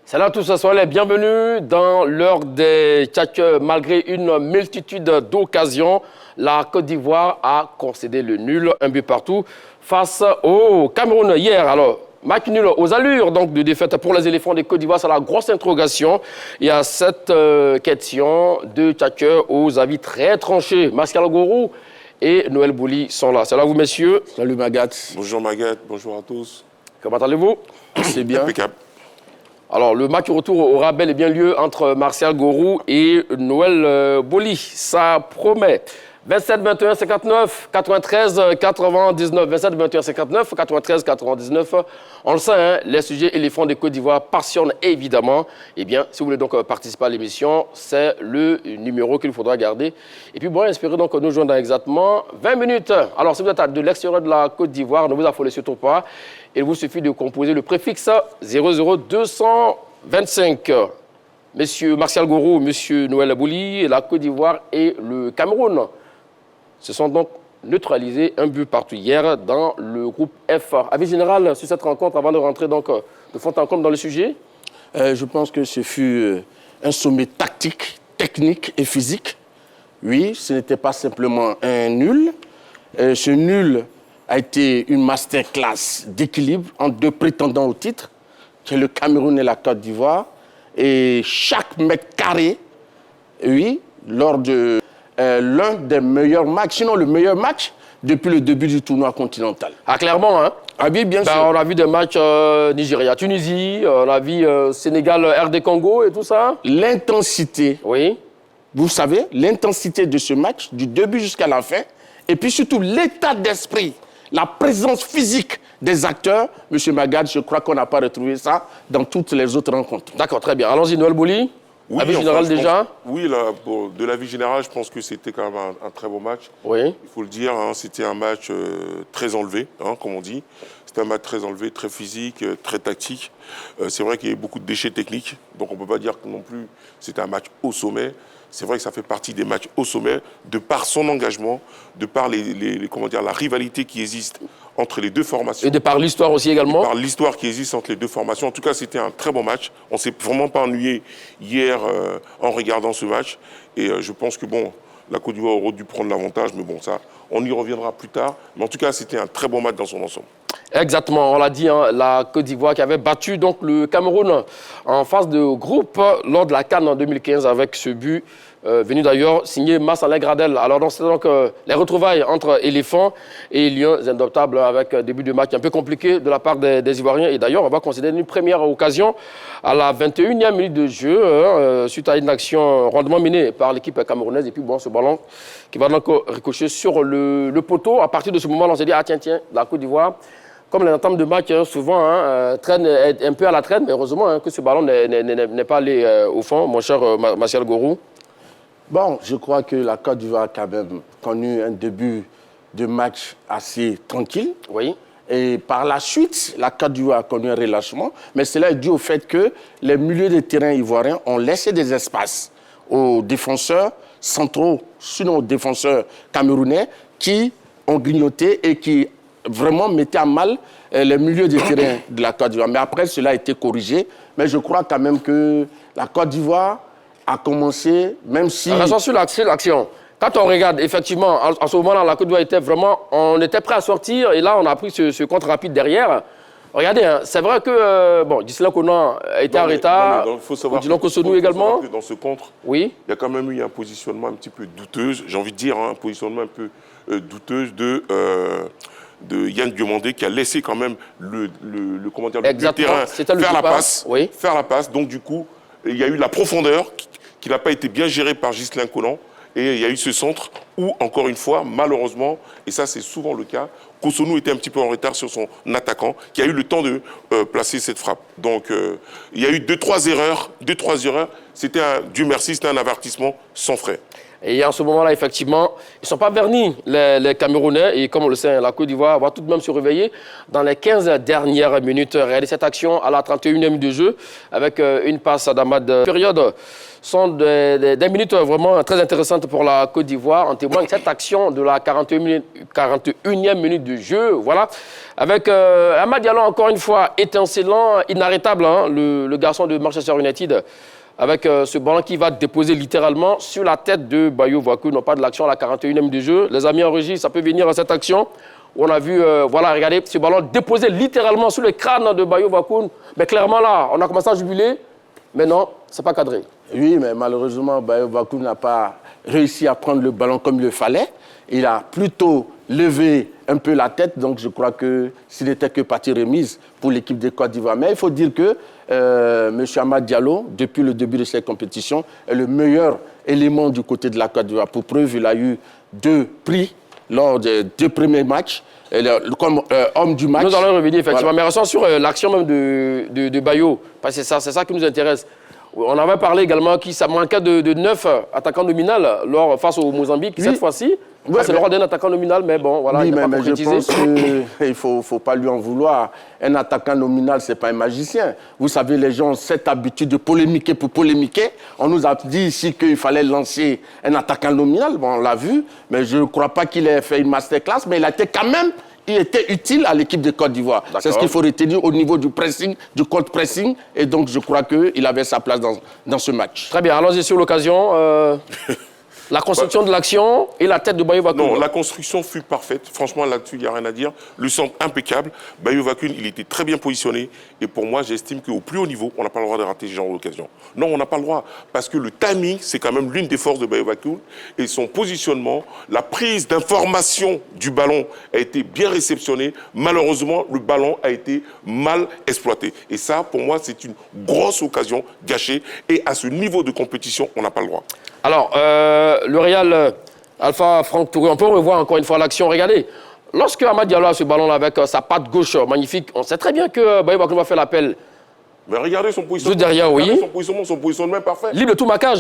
Salut à tous, soyez les bienvenus dans l'heure des tchèques. Malgré une multitude d'occasions, la Côte d'Ivoire a concédé le nul, un but partout, face au Cameroun hier. Alors, match nul aux allures donc, de défaite pour les éléphants de Côte d'Ivoire, c'est la grosse interrogation. Il y a cette question de tchèques aux avis très tranchés. Martial Gourou et Noël Bouli sont là. Salut à vous, messieurs. Salut Magat. Bonjour Magat, bonjour à tous. Comment allez-vous? C'est bien. Impeccable. Alors, le match retour aura bel et bien lieu entre Martial Gourou et Noël Bouli. Ça promet. 27 21 59 93 99. 27 21 59 93 99. On le sait, hein, les sujets éléphants de Côte d'Ivoire passionnent évidemment. Eh bien, si vous voulez donc participer à l'émission, c'est le numéro qu'il faudra garder. Et puis, bon, espérez donc nous joindre dans exactement 20 minutes. Alors, si vous êtes de l'extérieur de la Côte d'Ivoire, ne vous affolez surtout pas. Il vous suffit de composer le préfixe 00225. Monsieur Martial Gourou, monsieur Noël Bouli, la Côte d'Ivoire et le Cameroun se sont donc neutralisés un but partout hier dans le groupe F. Avis général sur cette rencontre avant de rentrer donc de fond en comble dans le sujet? Je pense que ce fut un sommet tactique, technique et physique. Oui, ce n'était pas simplement un nul. Ce nul a été une masterclass d'équilibre entre deux prétendants au titre, qui est le Cameroun et la Côte d'Ivoire. Et chaque mètre carré, oui, lors de l'un des meilleurs matchs, sinon le meilleur match depuis le début du tournoi continental. Ah, clairement, hein? Ah oui, bien sûr. On a vu des matchs Nigeria-Tunisie, on a vu Sénégal-RD Congo et tout ça. L'intensité, Oui. vous savez, l'intensité de ce match, du début jusqu'à la fin, et puis surtout l'état d'esprit, la présence physique des acteurs. Monsieur Magad, je crois qu'on n'a pas retrouvé ça dans toutes les autres rencontres. D'accord, très bien. Allons-y, Noël Bouli. Oui, Avis général déjà? Oui, là, de l'avis général, je pense que c'était quand même un très beau match. Oui. Il faut le dire, hein, c'était un match très enlevé, hein, comme on dit. C'était un match très enlevé, très physique, très tactique. C'est vrai qu'il y a eu beaucoup de déchets techniques, donc on ne peut pas dire que non plus c'était un match au sommet. C'est vrai que ça fait partie des matchs au sommet, de par son engagement, de par comment dire, la rivalité qui existe entre les deux formations. Et de par l'histoire aussi également. Par l'histoire qui existe entre les deux formations. En tout cas, c'était un très bon match. On ne s'est vraiment pas ennuyé hier en regardant ce match. Et je pense que, bon, la Côte d'Ivoire aurait dû prendre l'avantage, mais bon, ça, on y reviendra plus tard. Mais en tout cas, c'était un très bon match dans son ensemble. Exactement, on l'a dit, hein, la Côte d'Ivoire qui avait battu donc, le Cameroun en phase de groupe lors de la CAN en 2015 avec ce but venu d'ailleurs signé Massa Gradel. Alors c'est donc les retrouvailles entre éléphants et lions indomptables avec début de match un peu compliqué de la part des Ivoiriens. Et d'ailleurs, on va considérer une première occasion à la 21e minute de jeu suite à une action rondement menée par l'équipe camerounaise. Et puis bon, ce ballon qui va donc ricocher sur le poteau. À partir de ce moment, on s'est dit, ah tiens, la Côte d'Ivoire, comme les entames de match, souvent, traîne un peu à la traîne, mais heureusement que ce ballon n'est pas allé au fond, mon cher Martial Gourou. Bon, je crois que la Côte d'Ivoire a quand même connu un début de match assez tranquille. Oui. Et par la suite, la Côte d'Ivoire a connu un relâchement, mais cela est dû au fait que les milieux de terrain ivoiriens ont laissé des espaces aux défenseurs centraux, sinon aux défenseurs camerounais, qui ont grignoté et qui vraiment mettaient à mal les milieux de terrain de la Côte d'Ivoire. Mais après, cela a été corrigé. Mais je crois quand même que la Côte d'Ivoire a commencé, même si... Restons sur l'action. Quand on regarde, effectivement, en ce moment-là, la Côte d'Ivoire était vraiment... On était prêt à sortir et là, on a pris ce contre rapide derrière. Regardez, hein, c'est vrai que bon, Ghislain Konan a été en retard. Il faut savoir Dylan Kosonou également. Que dans ce contre, oui, il y a quand même eu un positionnement un petit peu douteux, j'ai envie de dire, hein, un positionnement un peu douteux de Yann Diomandé qui a laissé quand même le terrain faire la passe. Donc du coup, il y a eu la profondeur qui n'a pas été bien gérée par Ghislain Konan. Et il y a eu ce centre où, encore une fois, malheureusement, et ça c'est souvent le cas, Kosonou était un petit peu en retard sur son attaquant, qui a eu le temps de placer cette frappe. Donc il y a eu deux, trois erreurs. C'était Dieu merci, c'était un avertissement sans frais. Et en ce moment-là, effectivement, ils ne sont pas vernis, les Camerounais. Et comme on le sait, la Côte d'Ivoire va tout de même se réveiller dans les 15 dernières minutes. Regardez cette action à la 31e minute de jeu avec une passe d'Amad. Période sont des minutes vraiment très intéressantes pour la Côte d'Ivoire. En témoigne cette action de la 41e minute de jeu. Voilà. Avec Amad Diallo, encore une fois, étincelant, inarrêtable, hein, le garçon de Manchester United. Avec ce ballon qui va déposer littéralement sur la tête de Bayo Wakoun, non pas de l'action à la 41e de jeu. Les amis en régie, ça peut venir à cette action où on a vu, voilà, regardez, ce ballon déposé littéralement sur le crâne de Bayo Wakoun. Mais clairement là, on a commencé à jubiler, mais non, c'est pas cadré. Oui, mais malheureusement, Bayo Wakoun n'a pas réussi à prendre le ballon comme il le fallait. Il a plutôt levé un peu la tête, donc je crois que s'il n'était que partie remise pour l'équipe de Côte d'Ivoire. Mais il faut dire que M. Amad Diallo, depuis le début de cette compétition, est le meilleur élément du côté de la Côte d'Ivoire. Pour preuve, il a eu 2 prix lors des 2 premiers matchs, comme homme du match. Nous allons revenir, effectivement. Voilà. Mais restons sur l'action même de Bayo, parce que c'est ça qui nous intéresse. On avait parlé également qu'il manquait de 9 attaquants nominaux face au Mozambique. Oui. Cette fois-ci, c'est le rôle d'un attaquant nominal, mais bon, voilà, oui, il n'a pas concrétisé. Je pense qu'il ne faut pas lui en vouloir. Un attaquant nominal, ce n'est pas un magicien. Vous savez, les gens ont cette habitude de polémiquer pour polémiquer. On nous a dit ici qu'il fallait lancer un attaquant nominal. Bon, on l'a vu, mais je ne crois pas qu'il ait fait une masterclass, mais il a été quand même... Il était utile à l'équipe de Côte d'Ivoire. C'est ce qu'il faut retenir au niveau du pressing, du contre-pressing. Et donc, je crois qu'il avait sa place dans ce match. Très bien. Allons-y sur l'occasion. La construction de l'action et la tête de Bayo Wakoun. Non, la construction fut parfaite. Franchement, là-dessus, il n'y a rien à dire. Le centre impeccable. Bayo Wakoun, il était très bien positionné. Et pour moi, j'estime qu'au plus haut niveau, on n'a pas le droit de rater ce genre d'occasion. Non, on n'a pas le droit. Parce que le timing, c'est quand même l'une des forces de Bayo Wakoun. Et son positionnement, la prise d'information du ballon a été bien réceptionnée. Malheureusement, le ballon a été mal exploité. Et ça, pour moi, c'est une grosse occasion gâchée. Et à ce niveau de compétition, on n'a pas le droit. Alors, le Real Alpha Franck Touré, on peut revoir encore une fois l'action. Regardez, lorsque Amad Diallo a ce ballon-là avec sa patte gauche magnifique, on sait très bien que Bayo Wakoun va faire l'appel. Mais regardez son positionnement. Derrière, oui. Son positionnement est parfait. Libre de tout marquage.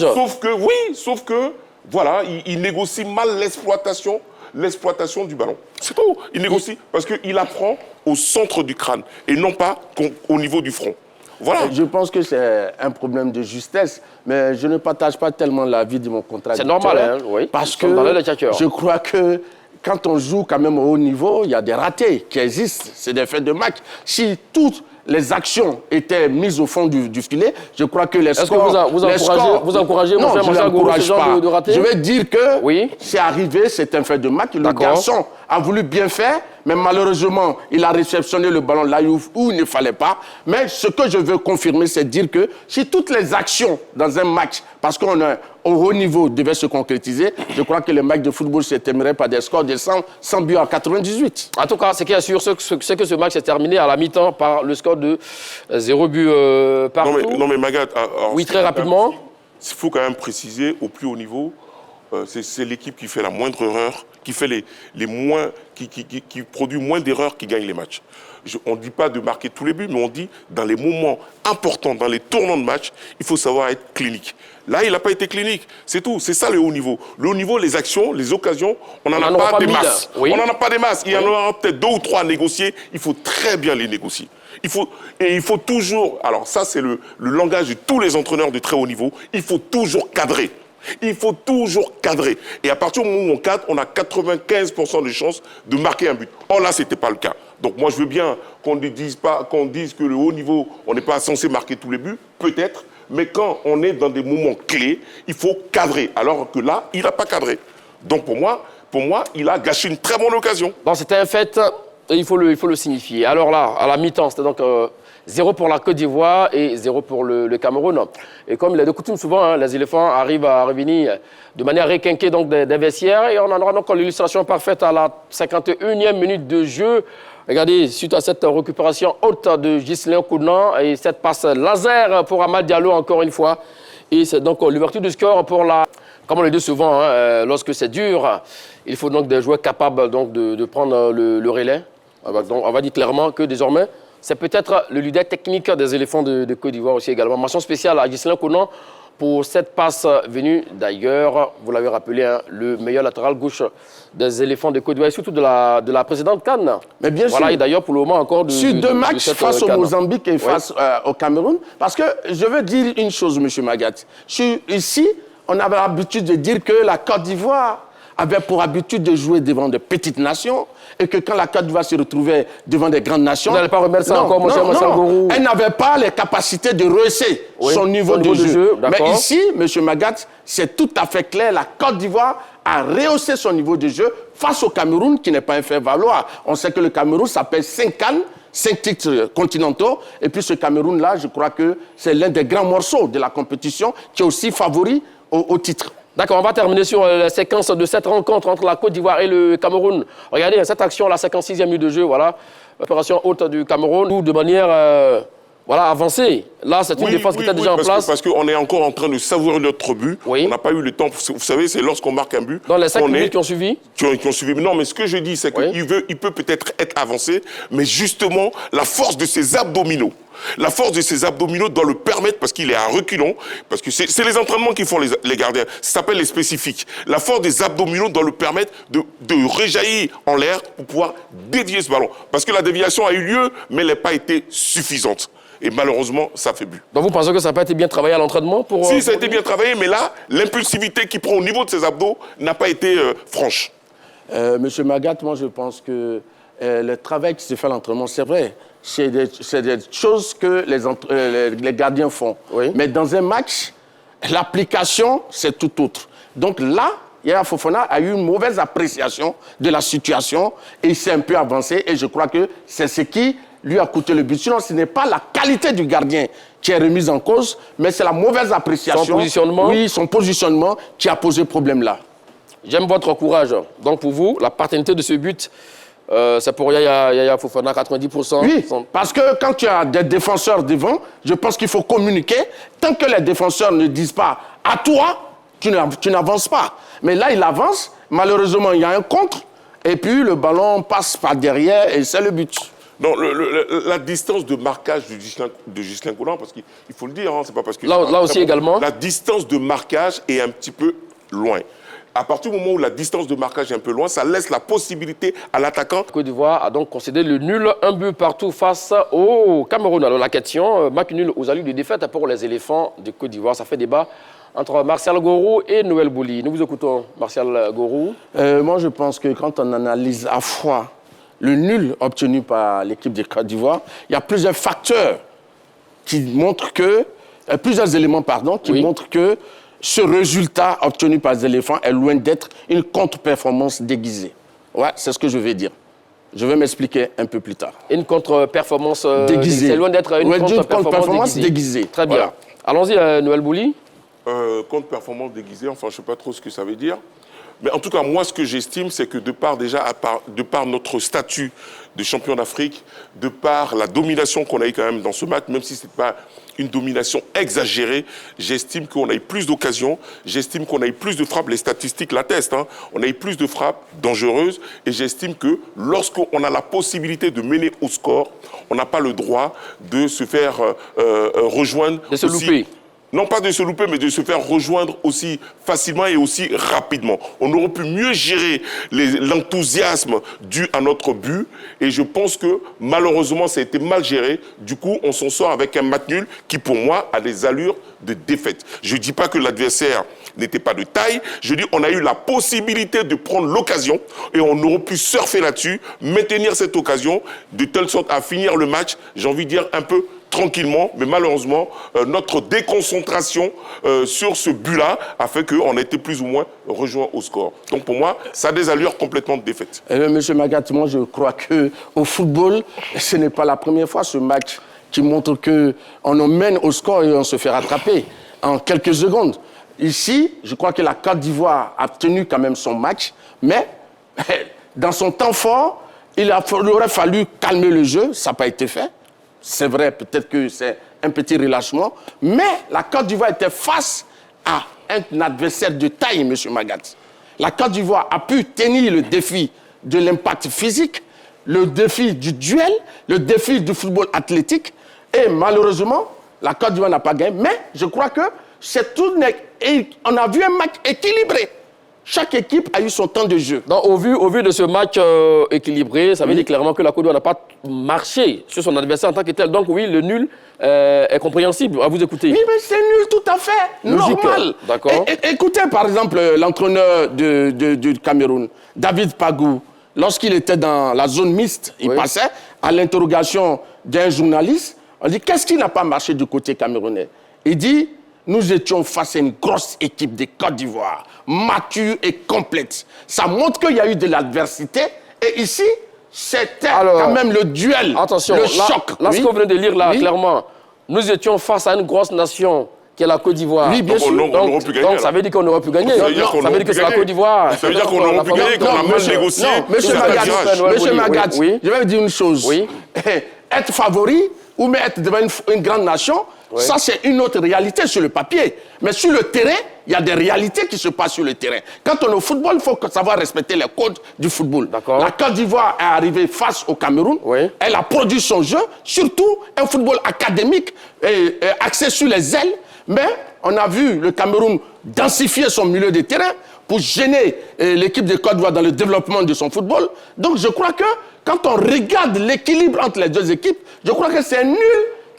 Sauf que, voilà, il négocie mal l'exploitation du ballon. C'est tout. Il négocie parce qu'il apprend au centre du crâne et non pas au niveau du front. Voilà. Je pense que c'est un problème de justesse, mais je ne partage pas tellement l'avis de mon contradicteur. C'est normal, hein, oui. Parce que je crois que quand on joue quand même au haut niveau, il y a des ratés qui existent. C'est des faits de match. Si toutes les actions étaient mises au fond du filet, je crois que les scores... Est-ce que vous encouragez non, je ne l'encourage pas. De rater? Je vais dire que oui. C'est arrivé, c'est un fait de match. Le garçon a voulu bien faire, mais malheureusement, il a réceptionné le ballon là où il ne fallait pas. Mais ce que je veux confirmer, c'est dire que si toutes les actions dans un match, parce qu'on est au haut niveau, devaient se concrétiser, je crois que le match de football se terminerait par des scores de 100 buts à 98. En tout cas, ce qui est sûr, c'est que ce match s'est terminé à la mi-temps par le score de 0 but partout. Non mais Magat, oui, très rapidement. Il faut quand même préciser, au plus haut niveau, c'est l'équipe qui fait la moindre erreur, qui fait qui produit moins d'erreurs, qui gagne les matchs. On ne dit pas de marquer tous les buts, mais on dit dans les moments importants, dans les tournants de match, il faut savoir être clinique. Là, il n'a pas été clinique. C'est tout. C'est ça le haut niveau. Le haut niveau, les actions, les occasions, on n'en a pas des masses. Oui. On n'en a pas des masses. Il y en aura peut-être 2 ou 3 à négocier. Il faut très bien les négocier. Il faut toujours... Alors ça, c'est le langage de tous les entraîneurs de très haut niveau. Il faut toujours cadrer. Il faut toujours cadrer. Et à partir du moment où on cadre, on a 95% de chances de marquer un but. Or là, ce n'était pas le cas. Donc moi, je veux bien qu'on dise que le haut niveau, on n'est pas censé marquer tous les buts, peut-être, mais quand on est dans des moments clés, il faut cadrer. Alors que là, il n'a pas cadré. Donc pour moi, il a gâché une très bonne occasion. Bon, c'était un fait, il faut le signifier. Alors là, à la mi-temps, c'était donc 0 pour la Côte d'Ivoire et 0 pour le Cameroun. Et comme il est de coutume souvent, hein, les éléphants arrivent à revenir de manière requinquée donc, des vestiaires. Et on en aura donc l'illustration parfaite à la 51e minute de jeu. Regardez, suite à cette récupération haute de Ghislain Kounan et cette passe laser pour Amad Diallo encore une fois. Et c'est donc l'ouverture du score pour la... Comme on le dit souvent, hein, lorsque c'est dur, il faut donc des joueurs capables donc, de prendre le relais. Donc, on va dire clairement que désormais, c'est peut-être le leader technique des éléphants de Côte d'Ivoire aussi également. Mention spéciale à Ghislain Conan pour cette passe venue d'ailleurs, vous l'avez rappelé, hein, le meilleur latéral gauche des éléphants de Côte d'Ivoire et surtout de la précédente CAN. Mais bien sûr. Et d'ailleurs pour le moment encore sur deux matchs face au Mozambique et face au Cameroun. Parce que je veux dire une chose, M. Magat. Ici, on avait l'habitude de dire que la Côte d'Ivoire avait pour habitude de jouer devant de petites nations et que quand la Côte d'Ivoire se retrouvait devant des grandes nations... Vous n'allez pas remettre ça encore, monsieur Marcel Gourou? Elle n'avait pas les capacités de rehausser son niveau de jeu. Mais ici, M. Magat, c'est tout à fait clair, la Côte d'Ivoire a rehaussé son niveau de jeu face au Cameroun, qui n'est pas un fait-valoir. On sait que le Cameroun s'appelle 5 CAN, 5 titres continentaux. Et puis ce Cameroun-là, je crois que c'est l'un des grands morceaux de la compétition qui est aussi favori au titre. D'accord, on va terminer sur la séquence de cette rencontre entre la Côte d'Ivoire et le Cameroun. Regardez, cette action, la 56e minute de jeu, voilà, opération haute du Cameroun, ou de manière avancée. Là, c'est une défense qui était déjà en place. Parce qu'on est encore en train de savourer notre but. Oui. On n'a pas eu le temps. Vous savez, c'est lorsqu'on marque un but. Dans les 5 minutes qui ont suivi. Qui ont suivi. Non, mais ce que je dis, c'est qu'il peut peut-être être avancé, mais justement, la force de ses abdominaux. La force de ses abdominaux doit le permettre, parce qu'il est à reculons, parce que c'est les entraînements qui font les gardiens. Ça s'appelle les spécifiques. La force des abdominaux doit le permettre de réjaillir en l'air pour pouvoir dévier ce ballon. Parce que la déviation a eu lieu, mais elle n'a pas été suffisante. Et malheureusement, ça fait but. Donc vous pensez que ça n'a pas été bien travaillé à l'entraînement pour... Si, ça a été bien travaillé, mais là, l'impulsivité qu'il prend au niveau de ses abdos n'a pas été franche. Monsieur Magat, moi je pense que le travail qui se fait à l'entraînement, c'est vrai. C'est des choses que les gardiens font. Oui. Mais dans un match, l'application, c'est tout autre. Donc là, Yaya Fofana a eu une mauvaise appréciation de la situation et il s'est un peu avancé. Et je crois que c'est ce qui lui a coûté le but. Sinon, ce n'est pas la qualité du gardien qui est remise en cause, mais c'est la mauvaise appréciation. Son positionnement. Oui, son positionnement qui a posé problème là. J'aime votre courage. Donc pour vous, la paternité de ce but... c'est pour Yaya Fofana, 90%. Oui, parce que quand tu as des défenseurs devant, je pense qu'il faut communiquer. Tant que les défenseurs ne disent pas « à toi », tu n'avances pas. Mais là, il avance. Malheureusement, il y a un contre. Et puis, le ballon passe par derrière et c'est le but. Non, la distance de marquage de Ghislain Conan, parce qu'il faut le dire, hein, c'est pas parce que... Là aussi également. La distance de marquage est un petit peu loin. À partir du moment où la distance de marquage est un peu loin, ça laisse la possibilité à l'attaquant. Côte d'Ivoire a donc concédé le nul, un but partout face au Cameroun. Alors la question, match nul aux allures de défaite pour les éléphants de Côte d'Ivoire. Ça fait débat entre Martial Gourou et Noël Bouli. Nous vous écoutons, Martial Gourou. Moi, je pense que quand on analyse à fois le nul obtenu par l'équipe de Côte d'Ivoire, il y a plusieurs facteurs qui montrent que... plusieurs éléments, pardon, qui montrent que ce résultat obtenu par les éléphants est loin d'être une contre-performance déguisée. Ouais, c'est ce que je vais dire. Je vais m'expliquer un peu plus tard. Une contre-performance déguisée. C'est loin d'être une contre-performance déguisée. Très bien. Voilà. Allons-y, Noël Bouli. Contre-performance déguisée, enfin, je ne sais pas trop ce que ça veut dire. Mais en tout cas, moi, ce que j'estime, c'est que de par notre statut de champion d'Afrique, de par la domination qu'on a eu quand même dans ce match, même si ce n'est pas une domination exagérée, j'estime qu'on a eu plus d'occasions, j'estime qu'on a eu plus de frappes, les statistiques l'attestent, hein, on a eu plus de frappes dangereuses, et j'estime que lorsqu'on a la possibilité de mener au score, on n'a pas le droit de se faire rejoindre. De se louper. Non pas de se louper, mais de se faire rejoindre aussi facilement et aussi rapidement. On aurait pu mieux gérer l'enthousiasme dû à notre but. Et je pense que malheureusement, ça a été mal géré. Du coup, on s'en sort avec un match nul qui, pour moi, a des allures de défaite. Je ne dis pas que l'adversaire n'était pas de taille. Je dis qu'on a eu la possibilité de prendre l'occasion et on aurait pu surfer là-dessus, maintenir cette occasion de telle sorte à finir le match, j'ai envie de dire un peu tranquillement, mais malheureusement, notre déconcentration sur ce but-là a fait qu'on a été plus ou moins rejoint au score. Donc pour moi, ça a des allures complètement de défaite. Monsieur Magat, moi je crois qu'au football, ce n'est pas la première fois ce match qui montre qu'on en mène au score et on se fait rattraper en quelques secondes. Ici, je crois que la Côte d'Ivoire a tenu quand même son match, mais dans son temps fort, il aurait fallu calmer le jeu, ça n'a pas été fait. C'est vrai, peut-être que c'est un petit relâchement, mais la Côte d'Ivoire était face à un adversaire de taille, M. Magat. La Côte d'Ivoire a pu tenir le défi de l'impact physique, le défi du duel, le défi du football athlétique. Et malheureusement, la Côte d'Ivoire n'a pas gagné. Mais je crois que c'est tout. On a vu un match équilibré. Chaque équipe a eu son temps de jeu. Donc, au vu de ce match équilibré, ça veut dire clairement que la Côte d'Ivoire n'a pas marché sur son adversaire en tant que tel. Donc oui, le nul est compréhensible. À vous écouter. Oui, mais c'est nul tout à fait. Logique. Normal. D'accord. Écoutez par exemple l'entraîneur du Cameroun, David Pagou. Lorsqu'il était dans la zone mixte, il passait à l'interrogation d'un journaliste. On dit, qu'est-ce qui n'a pas marché du côté camerounais? Il dit, nous étions face à une grosse équipe de Côte d'Ivoire, mature et complète. Ça montre qu'il y a eu de l'adversité. Et ici, c'était quand même le duel, attention, le choc. Là, ce qu'on venait de lire, là, clairement, nous étions face à une grosse nation qui est la Côte d'Ivoire. Oui, bien sûr. Donc, ça veut dire qu'on aurait pu gagner. Ça veut dire que c'est la Côte d'Ivoire. Ça veut dire qu'on aurait pu gagner, qu'on a mal négocié. Monsieur Magat, je vais vous dire une chose. Oui. Être favori ou même être devant une grande nation, ça c'est une autre réalité sur le papier. Mais sur le terrain, il y a des réalités qui se passent sur le terrain. Quand on est au football, il faut savoir respecter les codes du football. La Côte d'Ivoire est arrivée face au Cameroun. Elle a produit son jeu, surtout un football académique axé sur les ailes. Mais on a vu le Cameroun densifier son milieu de terrain pour gêner l'équipe de Côte d'Ivoire dans le développement de son football. Donc je crois que quand on regarde l'équilibre entre les deux équipes, je crois que c'est un nul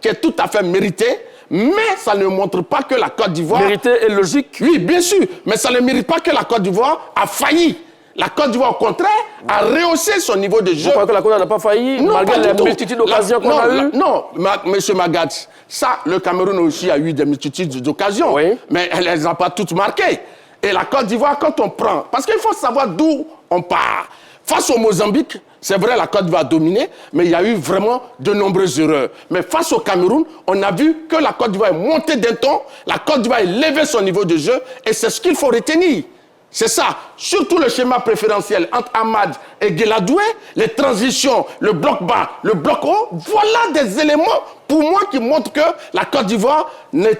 qui est tout à fait mérité, mais ça ne montre pas que la Côte d'Ivoire... Mérité et logique. Oui, bien sûr, mais ça ne mérite pas que la Côte d'Ivoire a failli. La Côte d'Ivoire, au contraire, a rehaussé son niveau de jeu. Vous croyez que la Côte d'Ivoire n'a pas failli, non, malgré les multitudes d'occasions qu'on a eues? Non, monsieur Magat, ça, le Cameroun aussi a eu des multitudes d'occasions, mais elle ne les a pas toutes marquées. Et la Côte d'Ivoire, quand on prend... Parce qu'il faut savoir d'où on part. Face au Mozambique, c'est vrai, la Côte d'Ivoire a dominé, mais il y a eu vraiment de nombreuses erreurs. Mais face au Cameroun, on a vu que la Côte d'Ivoire est montée d'un ton, la Côte d'Ivoire a élevé son niveau de jeu, et c'est ce qu'il faut retenir. C'est ça, surtout le schéma préférentiel entre Ahmad et Guéladoué, les transitions, le bloc bas, le bloc haut, voilà des éléments pour moi qui montrent que la Côte d'Ivoire n'a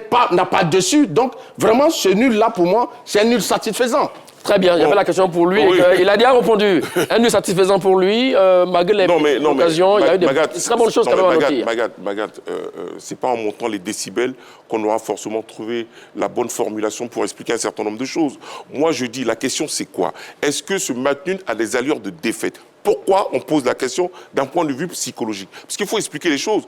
pas dessus. Donc vraiment, ce nul-là, pour moi, c'est un nul satisfaisant. Très bien, il y avait la question pour lui. Il a déjà répondu. Un nul satisfaisant pour lui, malgré les occasions. Il y a eu des très bonnes choses quand même à noter. Magat, c'est pas en montant les décibels qu'on aura forcément trouvé la bonne formulation pour expliquer un certain nombre de choses. Moi, je dis, la question, c'est quoi? Est-ce que ce match nul a des allures de défaite? Pourquoi on pose la question d'un point de vue psychologique? Parce qu'il faut expliquer les choses.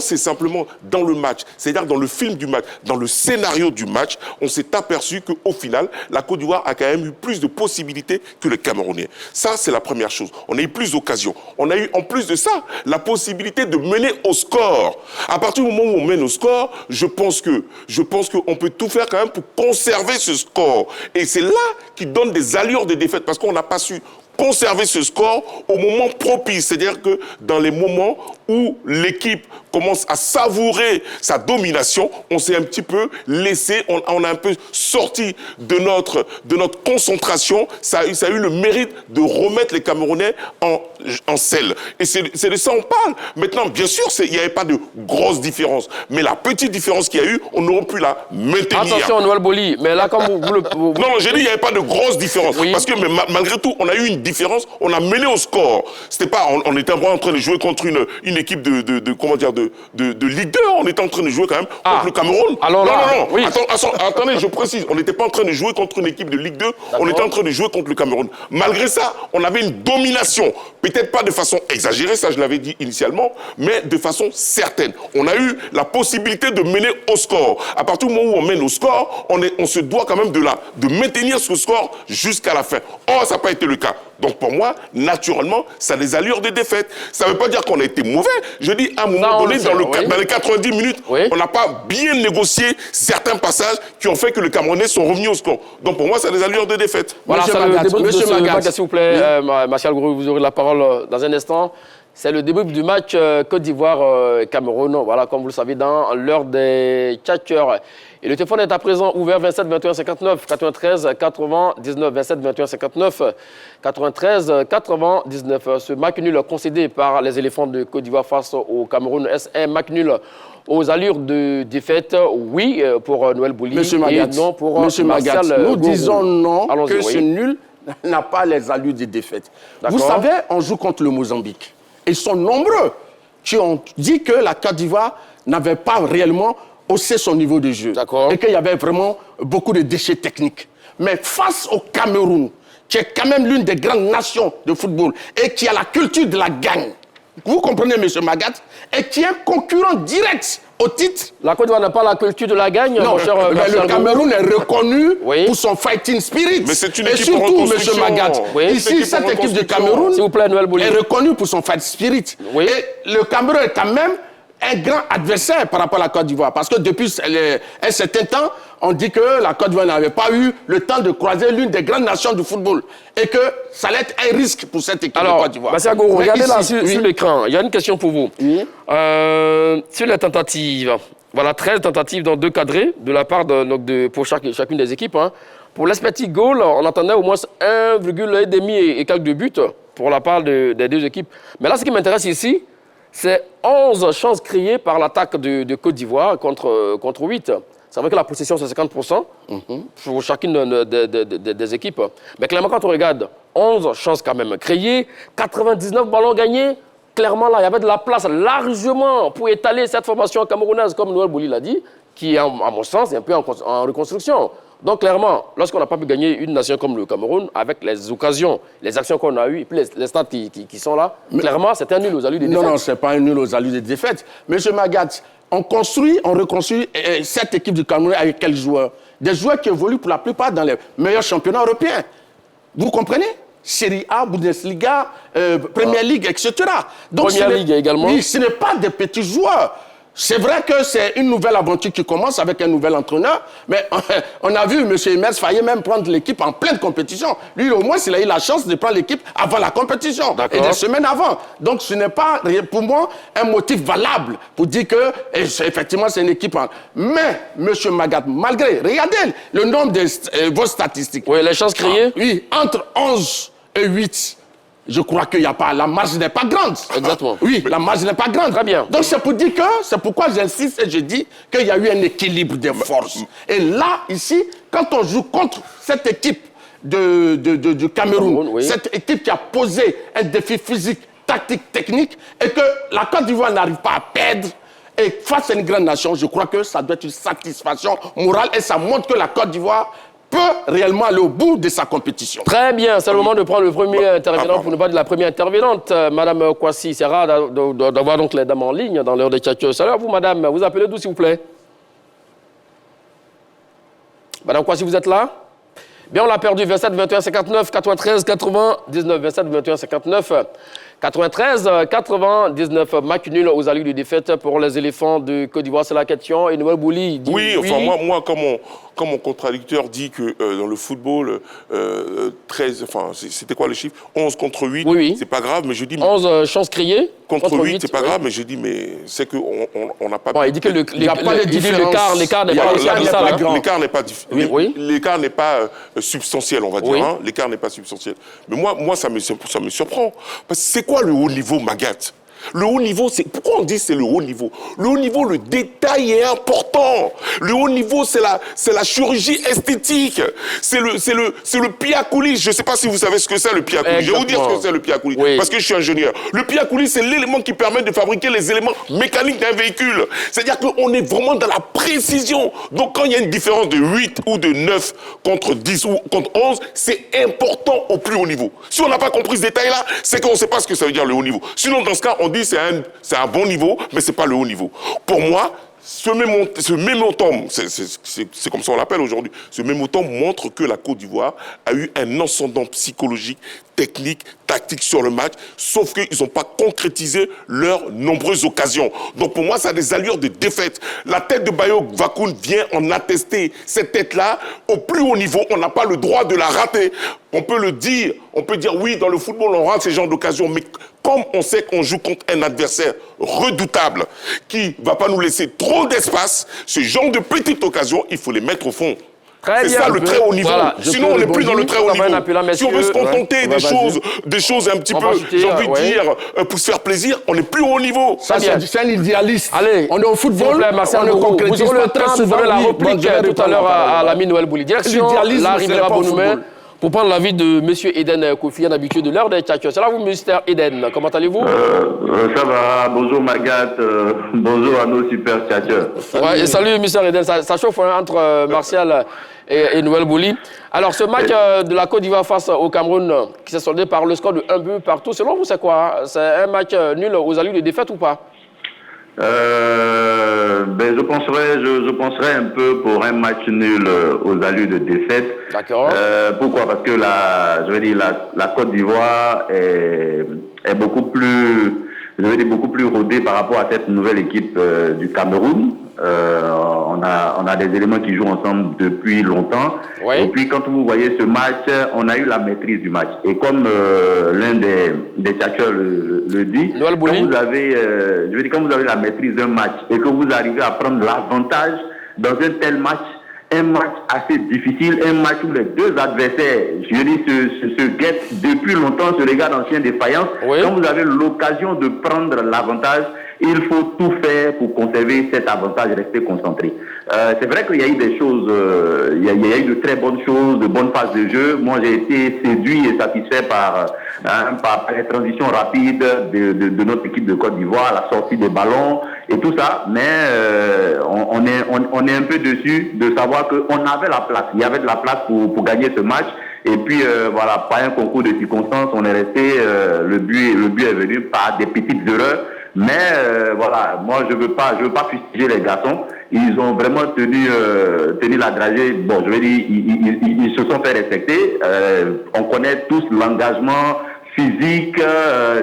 C'est simplement dans le match, c'est-à-dire dans le film du match, dans le scénario du match, on s'est aperçu qu'au final, la Côte d'Ivoire a quand même eu plus de possibilités que les Camerounais. Ça, c'est la première chose. On a eu plus d'occasions. On a eu, en plus de ça, la possibilité de mener au score. À partir du moment où on mène au score, je pense qu'on peut tout faire quand même pour conserver ce score. Et c'est là qu'il donne des allures de défaite, parce qu'on n'a pas su conserver ce score au moment propice. C'est-à-dire que dans les moments où l'équipe commence à savourer sa domination, on s'est un petit peu laissé, on a un peu sorti de notre concentration. Ça a eu le mérite de remettre les Camerounais en selle. Et c'est de ça qu'on parle. Maintenant, bien sûr, il n'y avait pas de grosse différence. Mais la petite différence qu'il y a eu, on aurait pu la maintenir. Attention, Noël Boli, mais là, comme vous... Non, j'ai dit qu'il n'y avait pas de grosse différence. Parce que malgré tout, on a eu une différence, on a mené au score. C'était pas, on était en train de jouer contre une équipe de Ligue 2, on était en train de jouer quand même contre le Cameroun. Alors là, non. Oui. Attendez, je précise, on n'était pas en train de jouer contre une équipe de Ligue 2, on était en train de jouer contre le Cameroun. Malgré ça, on avait une domination, peut-être pas de façon exagérée, ça je l'avais dit initialement, mais de façon certaine. On a eu la possibilité de mener au score. À partir du moment où on mène au score, on se doit quand même de maintenir ce score jusqu'à la fin. Or, ça n'a pas été le cas. Donc pour moi, naturellement, ça a des allures de défaite. Ça ne veut pas dire qu'on a été mauvais. Je dis, à un moment donné, dans les 90 minutes, on n'a pas bien négocié certains passages qui ont fait que les Camerounais sont revenus au score. Donc pour moi, ça a des allures de défaite. Voilà, Monsieur Magat, s'il vous plaît, Martial Grou, vous aurez la parole dans un instant. C'est le début du match Côte d'Ivoire-Cameroun. Voilà, comme vous le savez, dans l'heure des tchatcheurs. Et le téléphone est à présent ouvert 27 21 59 93 99 27 21 59 93 99. Ce match nul concédé par les éléphants de Côte d'Ivoire face au Cameroun. Est-ce un match nul aux allures de défaite? Oui, pour Noël Boli. Monsieur Magat, et non pour Monsieur Magat, nous disons non, que ce nul n'a pas les allures des défaites. Vous savez, on joue contre le Mozambique. Ils sont nombreux qui ont dit que la Côte d'Ivoire n'avait pas réellement haussé son niveau de jeu. Et qu'il y avait vraiment beaucoup de déchets techniques. Mais face au Cameroun, qui est quand même l'une des grandes nations de football et qui a la culture de la gagne, vous comprenez, M. Magat, et qui est un concurrent direct au titre. La Côte d'Ivoire n'a pas la culture de la gagne, non, mon cher le Cameroun est reconnu pour son fighting spirit. Mais c'est une et équipe surtout, M. Magat, ici, cette équipe de Cameroun est reconnue pour son fighting spirit. Et le Cameroun est quand même un grand adversaire par rapport à la Côte d'Ivoire. Parce que depuis un certain temps, on dit que la Côte d'Ivoire n'avait pas eu le temps de croiser l'une des grandes nations du football. Et que ça allait être un risque pour cette équipe de Côte d'Ivoire. Monsieur Agoro, regardez là sur l'écran. Il y a une question pour vous. Sur les tentatives, voilà, 13 tentatives dans 2 cadrés de la part pour chacune des équipes. Pour l'expected goal, on attendait au moins 1,5 et quelques de buts pour la part des 2 équipes. Mais là, ce qui m'intéresse ici, c'est 11 chances créées par l'attaque de Côte d'Ivoire contre 8. C'est vrai que la possession, c'est 50% pour chacune des équipes. Mais clairement, quand on regarde, 11 chances quand même créées, 99 ballons gagnés, clairement, là, il y avait de la place largement pour étaler cette formation camerounaise, comme Noël Bouli l'a dit, qui est, à mon sens, un peu en reconstruction. Donc, clairement, lorsqu'on n'a pas pu gagner une nation comme le Cameroun, avec les occasions, les actions qu'on a eues, et puis les stats qui sont là, clairement, c'est un nul aux allures des défaites. Non, ce n'est pas un nul aux allures des défaites. Monsieur Magat, on reconstruit cette équipe du Cameroun avec quels joueurs? Des joueurs qui évoluent pour la plupart dans les meilleurs championnats européens. Vous comprenez? Serie A, Bundesliga, Premier League, etc. Donc, Premier League également. Oui, ce n'est pas des petits joueurs. C'est vrai que c'est une nouvelle aventure qui commence avec un nouvel entraîneur, mais on a vu M. Emers faillir même prendre l'équipe en pleine compétition. Lui, au moins, il a eu la chance de prendre l'équipe avant la compétition et des semaines avant. Donc, ce n'est pas, pour moi, un motif valable pour dire que, effectivement, c'est une équipe. Mais, M. Magat, malgré, regardez le nombre de vos statistiques. Oui, les chances créées. Oui, entre 11 et 8. Je crois qu'il n'y a pas, la marge n'est pas grande. Exactement. Oui, la marge n'est pas grande. Très bien. Donc c'est pour dire que, c'est pourquoi j'insiste et je dis qu'il y a eu un équilibre des forces. Et là, ici, quand on joue contre cette équipe du Cameroun, cette équipe qui a posé un défi physique, tactique, technique, et que la Côte d'Ivoire n'arrive pas à perdre, et face à une grande nation, je crois que ça doit être une satisfaction morale et ça montre que la Côte d'Ivoire peut réellement aller au bout de sa compétition. Très bien, c'est le moment de prendre le premier intervenant pour ne pas dire la première intervenante. Madame Kwasi, c'est rare d'avoir donc les dames en ligne dans l'heure des tchatcheurs. Salut à vous, madame. Vous appelez d'où, s'il vous plaît? Madame Kwasi, vous êtes là? Bien, on l'a perdu. 27, 21, 59, 93, 99. 27, 21, 59, 93, 99. Match nul aux allures de défaite pour les éléphants de Côte d'Ivoire, c'est la question. Et Noël Bouli dit oui. Enfin, moi comme mon contradicteur dit que dans le football, 13, enfin, c'était quoi le chiffre? 11 contre 8, c'est pas grave, mais je dis... 11 chances créées contre 8, c'est pas grave, mais je dis, mais c'est qu'on n'a pas... Bon, il dit que l'écart n'est pas l'écart n'est pas l'écart n'est pas substantiel, on va dire. Hein? L'écart n'est pas substantiel. Mais moi ça me surprend. Parce que c'est quoi le haut niveau, Magat? Le haut niveau, c'est... Pourquoi on dit que c'est le haut niveau? Le haut niveau, le détail est important. Le haut niveau, c'est la chirurgie esthétique. C'est le piakoulis. Je ne sais pas si vous savez ce que c'est, le piakoulis. Je vais vous dire ce que c'est, le piakoulis. Parce que je suis ingénieur. Le piakoulis, c'est l'élément qui permet de fabriquer les éléments mécaniques d'un véhicule. C'est-à-dire qu'on est vraiment dans la précision. Donc, quand il y a une différence de 8 ou de 9 contre 10 ou contre 11, c'est important au plus haut niveau. Si on n'a pas compris ce détail-là, c'est qu'on ne sait pas ce que ça veut dire, le haut niveau. Sinon, dans ce cas, on dit c'est un bon niveau, mais c'est pas le haut niveau. Pour moi, ce mémontome, c'est comme ça on l'appelle aujourd'hui, ce mémontome montre que la Côte d'Ivoire a eu un ascendant psychologique, technique, tactique sur le match, sauf qu'ils n'ont pas concrétisé leurs nombreuses occasions. Donc pour moi, ça a des allures de défaite. La tête de Bayo Vakoun vient en attester. Cette tête-là, au plus haut niveau, on n'a pas le droit de la rater. On peut le dire, on peut dire oui, dans le football, on rate ces genres d'occasions, mais comme on sait qu'on joue contre un adversaire redoutable, qui ne va pas nous laisser trop d'espace, ce genre de petites occasions, il faut les mettre au fond. C'est ça le très haut niveau. Voilà, sinon, on n'est plus dans le très haut niveau. Si on veut se contenter des choses un petit peu, j'ai envie de dire, pour se faire plaisir, on n'est plus au haut niveau. Ça, c'est un idéaliste. Allez, on est au football, on ne concrétise pas très souvent. Vous aurez la réplique tout à l'heure à l'ami Noël Bouli. Direction, là, Rivera Bonhumeur. pour prendre l'avis de M. Eden Kofi, un habitué de l'heure des tchatcheurs. C'est là vous, Mr. Eden. Comment allez-vous? Ça va. Bonjour Magat. Bonjour à nos super tchatcheurs. Ouais, salut, Mr. Eden. Ça chauffe entre Martial et Noël Bouli. Alors, ce match de la Côte d'Ivoire face au Cameroun, qui s'est soldé par le score de 1 but partout, selon vous, c'est quoi? C'est un match nul aux allures de défaite ou pas? Je penserais un peu pour un match nul aux allures de défaite. D'accord. Pourquoi? Parce que la Côte d'Ivoire est beaucoup plus rodée par rapport à cette nouvelle équipe du Cameroun. On a des éléments qui jouent ensemble depuis longtemps. Oui. Et puis quand vous voyez ce match, on a eu la maîtrise du match. Et comme l'un des tchatcheurs le dit, quand vous avez la maîtrise d'un match et que vous arrivez à prendre l'avantage dans un tel match, un match assez difficile, un match où les deux adversaires, se guettent depuis longtemps, se regardent en chien de faïence. Oui. Quand vous avez l'occasion de prendre l'avantage, il faut tout faire pour conserver cet avantage, rester concentré. C'est vrai qu'il y a eu des choses, il y a eu de très bonnes choses, de bonnes phases de jeu. Moi, j'ai été séduit et satisfait par les transitions rapides de notre équipe de Côte d'Ivoire, la sortie des ballons et tout ça. Mais on est un peu dessus de savoir qu'on avait la place. Il y avait de la place pour gagner ce match. Et puis, voilà, par un concours de circonstances, on est resté, le but est venu par des petites erreurs. Mais voilà, moi je veux pas fustiger les garçons. Ils ont vraiment tenu la dragée. Bon, je veux dire, ils se sont fait respecter. On connaît tous l'engagement physique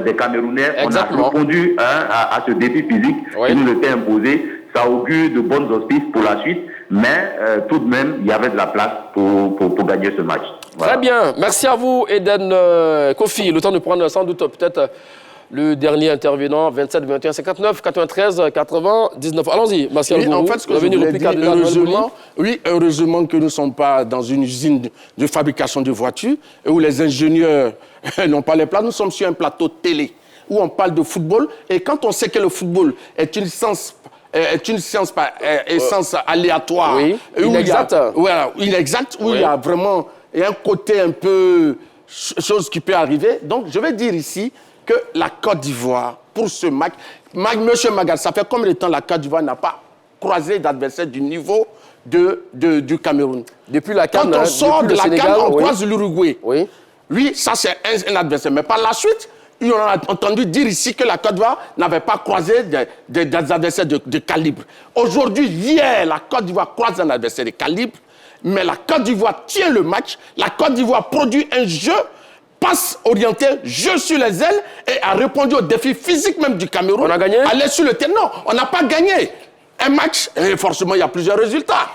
des Camerounais. Exactement. On a répondu à ce défi physique qui nous était imposé. Ça augure de bonnes auspices pour la suite. Mais tout de même, il y avait de la place pour gagner ce match. Voilà. Très bien. Merci à vous, Eden Kofi. Le temps de prendre sans doute peut-être le dernier intervenant, 27, 21, 59, 93, 99. Allons-y, Martial Gourou. En fait, ce que je voulais dire, heureusement que nous ne sommes pas dans une usine de fabrication de voitures où les ingénieurs n'ont pas les plats. Nous sommes sur un plateau télé où on parle de football. Et quand on sait que le football est une science par essence aléatoire, oui, inexacte. Inexacte, où il y a vraiment un côté un peu chose qui peut arriver. Donc, je vais dire ici que la Côte d'Ivoire, pour ce match, Monsieur Magat, ça fait combien de temps la Côte d'Ivoire n'a pas croisé d'adversaires du niveau du Cameroun? Depuis la CAN, quand on sort de la CAN, on croise l'Uruguay. Oui. Oui, ça c'est un adversaire. Mais par la suite, on a entendu dire ici que la Côte d'Ivoire n'avait pas croisé des adversaires de calibre. Aujourd'hui, hier, la Côte d'Ivoire croise un adversaire de calibre, mais la Côte d'Ivoire tient le match. La Côte d'Ivoire produit un jeu, passe orienté, jeu sur les ailes et a répondu au défi physique même du Cameroun. On a gagné? Aller sur le terrain. Non, on n'a pas gagné. Un match, et forcément, il y a plusieurs résultats.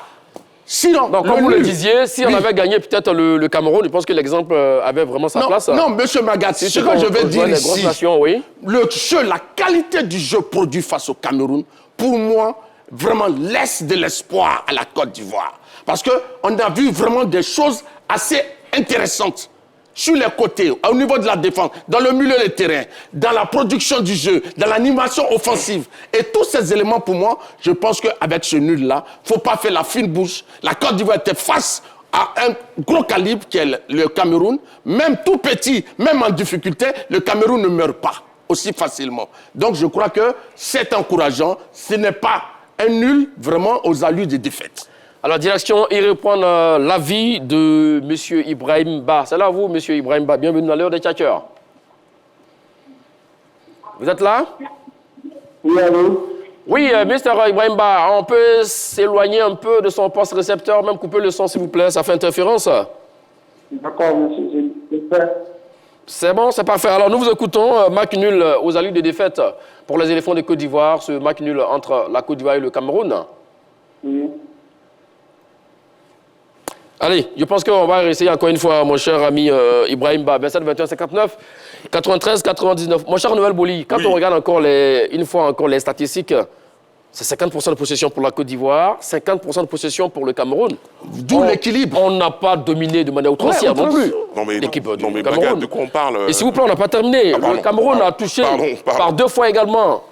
Sinon, donc, comme vous le disiez, si on avait gagné peut-être le Cameroun, je pense que l'exemple avait vraiment sa place. Non, monsieur Magat, ce que je veux dire ici, le jeu, la qualité du jeu produit face au Cameroun, pour moi, vraiment laisse de l'espoir à la Côte d'Ivoire. Parce qu'on a vu vraiment des choses assez intéressantes sur les côtés, au niveau de la défense, dans le milieu du terrain, dans la production du jeu, dans l'animation offensive. Et tous ces éléments, pour moi, je pense qu'avec ce nul-là, il ne faut pas faire la fine bouche. La Côte d'Ivoire était face à un gros calibre qui est le Cameroun. Même tout petit, même en difficulté, le Cameroun ne meurt pas aussi facilement. Donc je crois que c'est encourageant. Ce n'est pas un nul vraiment aux allures de défaite. Alors, direction, il reprend l'avis de M. Ibrahim Ba. C'est là, vous, M. Ibrahim Ba. Bienvenue dans l'heure des tchatcheurs. Vous êtes là? Oui, allô? Oui, Mr. Ibrahim Ba, on peut s'éloigner un peu de son poste récepteur, même couper le son, s'il vous plaît. Ça fait interférence. D'accord, monsieur. C'est bon, c'est parfait. Alors, nous vous écoutons. Match nul aux allures de défaite pour les éléphants de Côte d'Ivoire. Ce match nul entre la Côte d'Ivoire et le Cameroun. Oui. Allez, je pense qu'on va essayer encore une fois, mon cher ami Ibrahim Ba, 27, 21, 59, 93, 99. Mon cher Noël Bouli, quand on regarde encore une fois encore les statistiques, c'est 50% de possession pour la Côte d'Ivoire, 50% de possession pour le Cameroun. D'où l'équilibre. On n'a pas dominé de manière outrancière non plus. Non mais l'équipe du Cameroun. Bagarre, de quoi on parle Et s'il vous plaît, on n'a pas terminé. Le Cameroun a touché par 2 fois également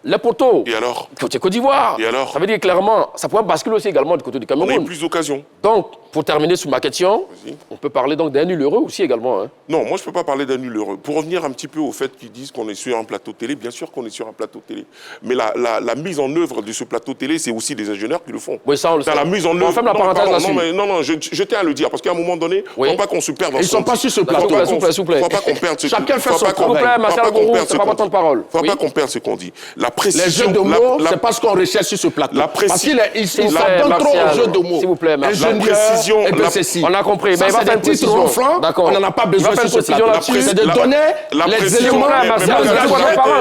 les poteaux. Et alors? Côté Côte d'Ivoire. Et alors? Ça veut dire clairement, ça pourrait basculer aussi également du côté du Cameroun. On a eu plus d'occasions. Donc, pour terminer sur ma question, on peut parler donc d'un nul heureux aussi également. Hein. Non, moi je ne peux pas parler d'un nul heureux. Pour revenir un petit peu au fait qu'ils disent qu'on est sur un plateau télé, bien sûr qu'on est sur un plateau télé. Mais la mise en œuvre de ce plateau télé, c'est aussi des ingénieurs qui le font. Oui, ça on le sait. La mise en œuvre. On ferme la parenthèse là-dessus. Non, je tiens à le dire, parce qu'à un moment donné, il ne faut pas qu'on se perde dans Ils ne sont pas sur ce plateau. S'il vous plaît. Il ne faut pas qu'on perde ce qu'on dit. Chacun fait son travail. S'il vous plaît, Marcel Gourou, c'est pas votre parole. Il ne faut pas qu'on perde ce qu'on dit. La précision. Les jeux de mots, c'est pas ce qu'on recherche sur ce plateau. Parce qu'ils s'abandonnent trop aux jeux de mots. S'il vous plaît, Marcel. On a compris, mais il va faire une précision. D'accord. On n'en a pas besoin sur ce plateau. C'est de donner les éléments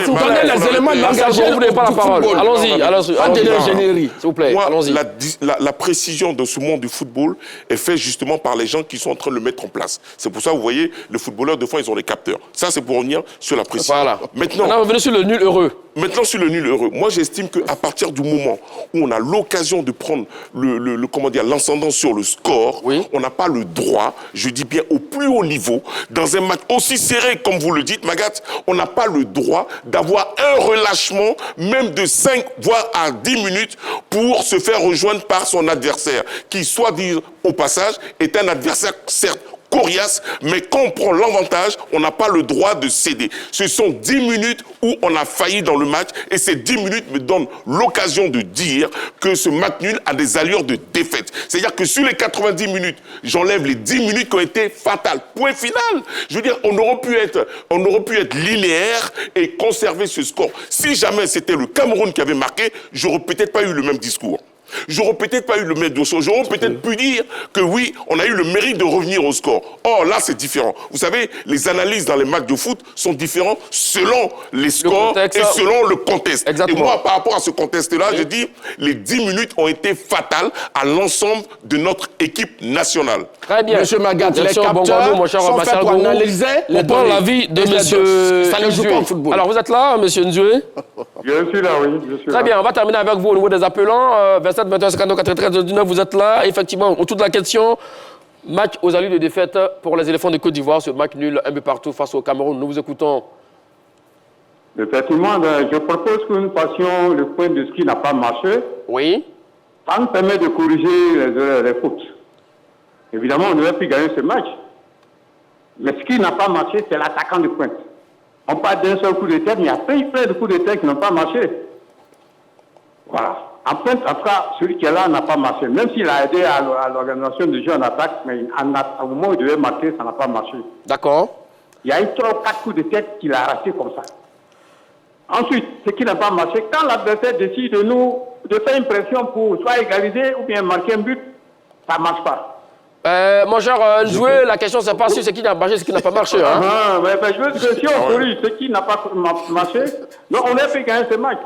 Donner les éléments de langage. Vous n'avez pas la parole. Allons-y. Pas de l'ingénierie. S'il vous plaît, allons-y. La précision de ce monde du football est faite justement par les gens qui sont en train de le mettre en place. C'est pour ça, vous voyez, les footballeurs, de fois, ils ont des capteurs. Ça, c'est pour revenir sur la précision. Voilà. Maintenant, revenez sur le nul heureux. Maintenant, sur le nul heureux, moi, j'estime qu'à partir du moment où on a l'occasion de prendre l'ascendant sur le score, on n'a pas le droit, je dis bien au plus haut niveau, dans un match aussi serré, comme vous le dites, Magath, on n'a pas le droit d'avoir un relâchement, même de 5, voire à 10 minutes, pour se faire rejoindre par son adversaire, qui, soit dit au passage, est un adversaire, certes, coriace, mais quand on prend l'avantage, on n'a pas le droit de céder. Ce sont 10 minutes où on a failli dans le match, et ces 10 minutes me donnent l'occasion de dire que ce match nul a des allures de défaite. C'est-à-dire que sur les 90 minutes, j'enlève les 10 minutes qui ont été fatales. Point final. Je veux dire, on aurait pu être linéaire et conserver ce score. Si jamais c'était le Cameroun qui avait marqué, j'aurais peut-être pas eu le même discours. J'aurais peut-être pas eu le mérite de score. J'aurais peut-être pu dire que oui, on a eu le mérite de revenir au score. Or, là, c'est différent. Vous savez, les analyses dans les matchs de foot sont différentes selon les scores et selon le contexte. Exactement. Et moi, par rapport à ce contexte-là, je dis, les 10 minutes ont été fatales à l'ensemble de notre équipe nationale. Très bien. Monsieur Magath, les capteurs sont faits pour analyser les données. L'avis de monsieur... Ça ne joue pas au football. Alors, vous êtes là, monsieur Nzoué? Je suis là, oui. Je suis Très bien, on va terminer avec vous au niveau des appelants. 27, 21, 52, 93, 19, vous êtes là. Effectivement, autour de la question, match aux allures de défaite pour les éléphants de Côte d'Ivoire, ce match nul, un but partout face au Cameroun. Nous vous écoutons. Effectivement, je propose que nous passions le point de ce qui n'a pas marché. Oui. Ça nous permet de corriger les fautes. Évidemment, on aurait pu gagner ce match. Mais ce qui n'a pas marché, c'est l'attaquant de pointe. On parle d'un seul coup de tête, mais il y a plein de coups de tête qui n'ont pas marché. Voilà. En pointe, en tout cas, celui qui est là n'a pas marché. Même s'il a aidé à l'organisation du jeu en attaque, mais au moment où il devait marquer, ça n'a pas marché. D'accord. Il y a eu 3 ou 4 coups de tête qu'il a arrachés comme ça. Ensuite, ce qui n'a pas marché, quand l'adversaire décide de faire une pression pour soit égaliser ou bien marquer un but, ça ne marche pas. Mon cher Nzoué, la question, c'est pas si ce qui n'a marché, ce qui n'a pas marché. Hein. Je veux dire que si on corrige ce qui n'a pas marché, donc on a fait gagner ce match.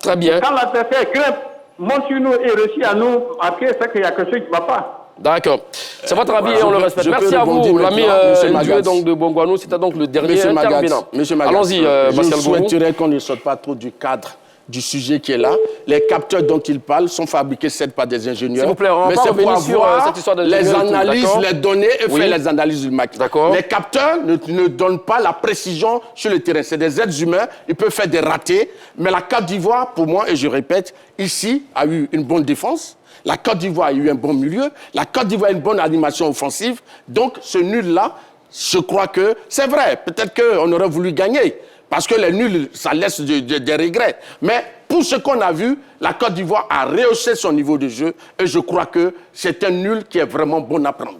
Très bien. Quand l'adversaire grimpe, monte sur nous et réussit à nous marquer, c'est qu'il y a quelque chose qui ne va pas. D'accord. C'est votre avis et on le respecte. Merci à vous, l'ami Nzoué de Bongouanou. C'était donc le dernier intervenant. Allons-y, Marcel Gourou. Je souhaiterais qu'on ne sorte pas trop du cadre du sujet qui est là. Les capteurs dont il parle sont fabriqués certes par des ingénieurs. S'il vous plaît, on va revenir sur cette histoire les analyses, les données et faire les analyses du match. Les capteurs ne donnent pas la précision sur le terrain. C'est des êtres humains, ils peuvent faire des ratés. Mais la Côte d'Ivoire, pour moi, et je répète, ici, a eu une bonne défense. La Côte d'Ivoire a eu un bon milieu. La Côte d'Ivoire a une bonne animation offensive. Donc, ce nul-là, je crois que c'est vrai. Peut-être qu'on aurait voulu gagner. Parce que les nuls, ça laisse des regrets. Mais pour ce qu'on a vu, la Côte d'Ivoire a rehaussé son niveau de jeu. Et je crois que c'est un nul qui est vraiment bon à prendre.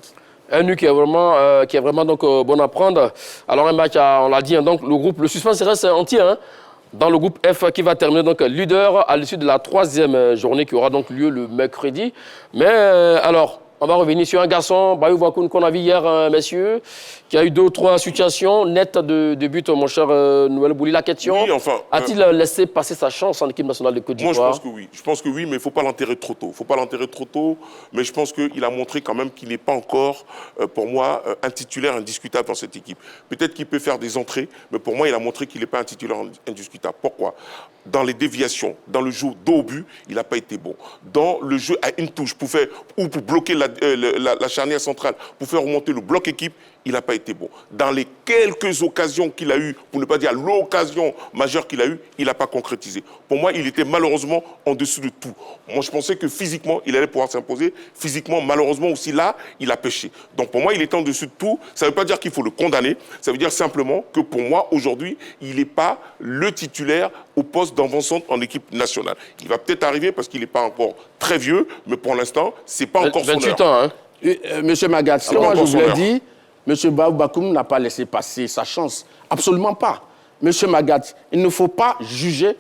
Un nul qui est vraiment donc, bon à prendre. Alors un match, on l'a dit, hein, donc le suspense reste entier. Hein, dans le groupe F qui va terminer donc leader à l'issue de la 3e journée qui aura donc lieu le mercredi. Mais alors... On va revenir sur un garçon, Bayou Wakoun, qu'on a vu hier, messieurs, qui a eu 2 ou 3 situations nettes de but, mon cher Noël Bouli. La question, oui, enfin, a-t-il laissé passer sa chance en équipe nationale de Côte d'Ivoire? Moi, je pense que oui. Je pense que oui, mais il ne faut pas l'enterrer trop tôt. Il ne faut pas l'enterrer trop tôt, mais je pense qu'il a montré quand même qu'il n'est pas encore, pour moi, un titulaire indiscutable dans cette équipe. Peut-être qu'il peut faire des entrées, mais pour moi, il a montré qu'il n'est pas un titulaire indiscutable. Pourquoi? Dans les déviations, dans le jeu dos au but, il n'a pas été bon. Dans le jeu à une touche, pour bloquer la charnière centrale, pour faire remonter le bloc équipe, il n'a pas été bon. Dans les quelques occasions qu'il a eues, pour ne pas dire l'occasion majeure qu'il a eue, il n'a pas concrétisé. Pour moi, il était malheureusement en dessous de tout. Moi, je pensais que physiquement, il allait pouvoir s'imposer. Physiquement, malheureusement aussi là, il a péché. Donc pour moi, il était en dessous de tout. Ça ne veut pas dire qu'il faut le condamner. Ça veut dire simplement que pour moi, aujourd'hui, il n'est pas le titulaire au poste d'avant-centre en équipe nationale. Il va peut-être arriver parce qu'il n'est pas encore très vieux, mais pour l'instant, ce n'est pas encore son heure. 28 ans, hein. Monsieur Magat, ce que moi je voulais dire, Monsieur Baou Bakoum n'a pas laissé passer sa chance. Absolument pas. Monsieur Magat, il ne faut pas juger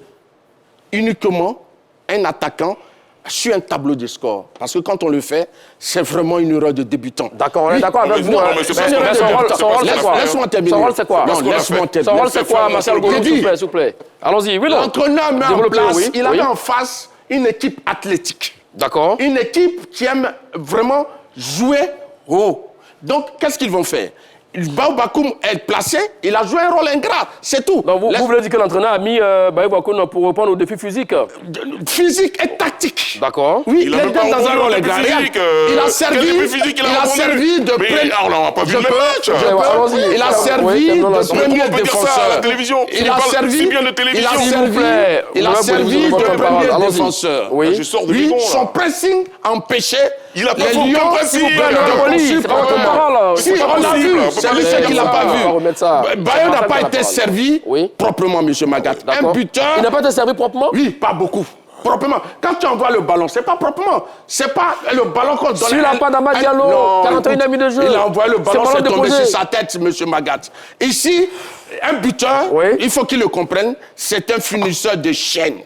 uniquement un attaquant sur un tableau de score. Parce que quand on le fait, c'est vraiment une erreur de débutant. D'accord, on est d'accord avec vous. Son rôle, c'est quoi? Laisse-moi terminer. Son rôle, c'est quoi? Non, laisse-moi terminer. Son rôle, c'est quoi, Marcel Goulou, s'il vous plaît? Allons-y, oui, l'entraîneur met en place, il avait en face une équipe athlétique. D'accord. Une équipe qui aime vraiment jouer haut. Donc, qu'est-ce qu'ils vont faire? Baou Bakoum est placé, il a joué un rôle ingrat, c'est tout. Donc vous voulez dire que l'entraîneur a mis Baou Bakoum pour répondre aux défis physiques? Physique et tactique. D'accord. Oui, il est dans un rôle ingrat. Il a servi de premier... on n'a pas vu le match. Il a servi de premier défenseur. Il a servi de premier défenseur. Oui, son pressing empêchait les Lions de poursuivre. Si, on l'a vu. C'est lui qui ne l'a pas vu. Bayo n'a pas été servi proprement, M. Magat. Un buteur... Il n'a pas été servi proprement? Oui, pas beaucoup. Proprement. Quand tu envoies le ballon, c'est pas proprement. C'est pas le ballon qu'on donne. S'il n'a pas d'Amad Diallo, 41 minutes de jeu. Il a envoyé le ballon, c'est tombé sur sa tête, M. Magat. Ici, un buteur, il faut qu'il le comprenne, c'est un finisseur de chaîne.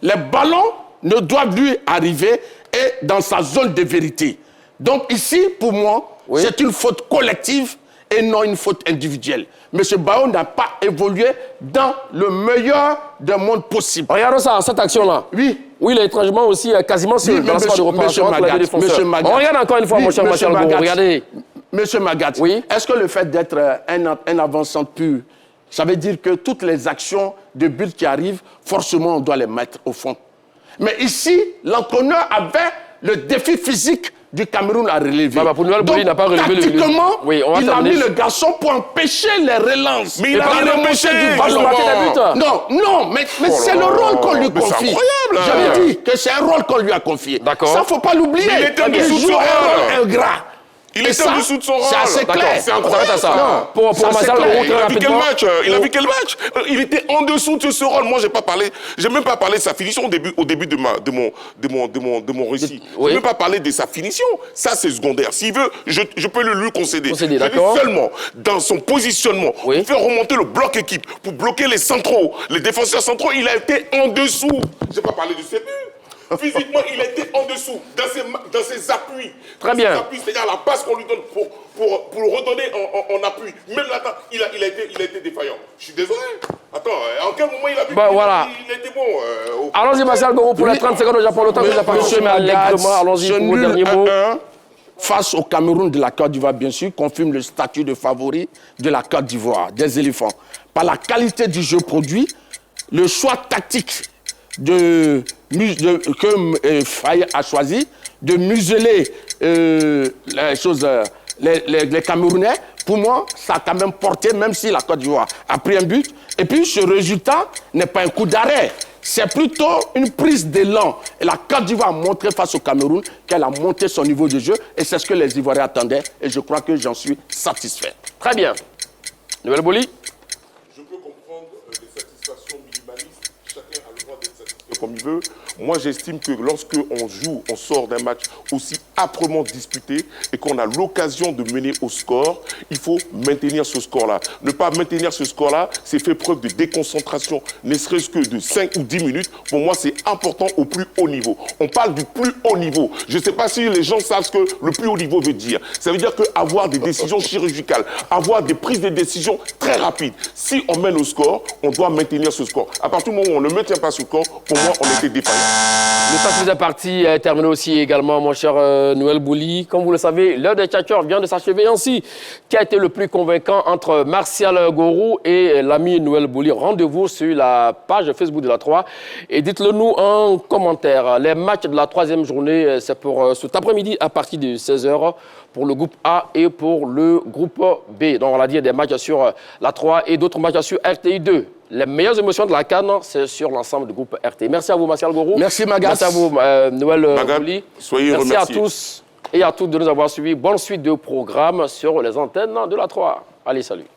Les ballons ne doivent lui arriver et dans sa zone de vérité. Donc ici, pour moi, c'est une faute collective et non une faute individuelle. M. Baou n'a pas évolué dans le meilleur des mondes possibles. Regardons ça, cette action-là. Oui. Oui, il est étrangement aussi quasiment sur dans le score de représentation entre les deux défenseurs. On regarde encore une fois, mon cher Marcel Goulou, regardez. Monsieur Magat, est-ce que le fait d'être un avant-centre pur, ça veut dire que toutes les actions de but qui arrivent, forcément, on doit les mettre au fond? Mais ici, l'entraîneur avait le défi physique du Cameroun à relever. Pour Noël Bouli, il n'a pas relevé tactiquement, il a mis le garçon pour empêcher les relances. Mais il a empêché du ballon. Non, mais c'est le rôle qu'on lui confie. C'est incroyable. J'avais dit que c'est un rôle qu'on lui a confié. D'accord. Ça, faut pas l'oublier. Il était en dessous de son rôle ingrat. Il est en dessous de son rôle. C'est assez clair. C'est incroyable. Ça. Pour Marcel Goulou, il a vu quel match? Il a vu quel match? Il était en dessous de ce rôle. Moi, j'ai même pas parlé de sa finition au début de mon récit. J'ai même pas parlé de sa finition. Ça, c'est secondaire. S'il veut, je peux le lui concéder. Je dis seulement, dans son positionnement, pour faire remonter le bloc équipe, pour bloquer les centraux, les défenseurs centraux, il a été en dessous. J'ai pas parlé de ses buts. Physiquement, il était en dessous, dans ses appuis. Très bien. C'est-à-dire la passe qu'on lui donne pour le redonner en appui. Même là, il a été défaillant. Je suis désolé. Attends, en quel moment il a vu qu'il était bon Allons-y, Marcel Goulou, pour les 30 secondes au Japon. Le temps que vous avez parlé, mais allègrement. Allons-y pour vos derniers mots. Face au Cameroun de la Côte d'Ivoire, bien sûr, confirme le statut de favori de la Côte d'Ivoire, des éléphants. Par la qualité du jeu produit, le choix tactique que Faye a choisi de museler les Camerounais, pour moi, ça a quand même porté, même si la Côte d'Ivoire a pris un but. Et puis, ce résultat n'est pas un coup d'arrêt. C'est plutôt une prise d'élan. Et la Côte d'Ivoire a montré face au Cameroun qu'elle a monté son niveau de jeu. Et c'est ce que les Ivoiriens attendaient. Et je crois que j'en suis satisfait. Très bien. Noël Bouli. Je peux comprendre les satisfactions minimalistes. Chacun a le droit d'être satisfait comme il veut. Moi, j'estime que on sort d'un match aussi âprement disputé et qu'on a l'occasion de mener au score, il faut maintenir ce score-là. Ne pas maintenir ce score-là, c'est faire preuve de déconcentration, ne serait-ce que de 5 ou 10 minutes. Pour moi, c'est important au plus haut niveau. On parle du plus haut niveau. Je ne sais pas si les gens savent ce que le plus haut niveau veut dire. Ça veut dire qu'avoir des décisions chirurgicales, avoir des prises de décision très rapides. Si on mène au score, on doit maintenir ce score. À partir du moment où on ne maintient pas ce score, pour moi, on était défaillants. Le temps qui est parti est terminé aussi également, mon cher Noël Bouli. Comme vous le savez, l'heure des tchatcheurs vient de s'achever ainsi. Qui a été le plus convaincant entre Martial Gorou et l'ami Noël Bouli? Rendez-vous sur la page Facebook de la 3 et dites-le nous en commentaire. Les matchs de la 3e journée, c'est pour cet après-midi à partir de 16h pour le groupe A et pour le groupe B. Donc on va dire des matchs sur la 3 et d'autres matchs sur RTI 2. Les meilleures émotions de la CAN, c'est sur l'ensemble du groupe RT. Merci à vous, Martial Gorou. Merci, Magas. Merci à vous, Noël Bouli. Soyez remerciés. Merci à tous et à toutes de nous avoir suivis. Bonne suite de programme sur les antennes de la 3. Allez, salut.